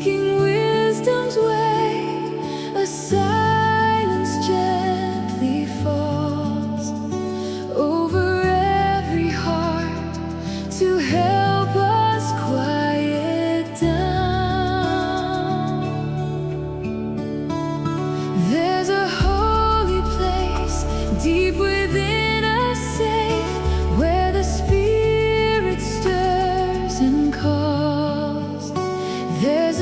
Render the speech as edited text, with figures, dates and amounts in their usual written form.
seeking wisdom's way. A silence gently falls over every heart to help us quiet down. There's a holy place deep within us, safe, where the Spirit stirs and calls. There's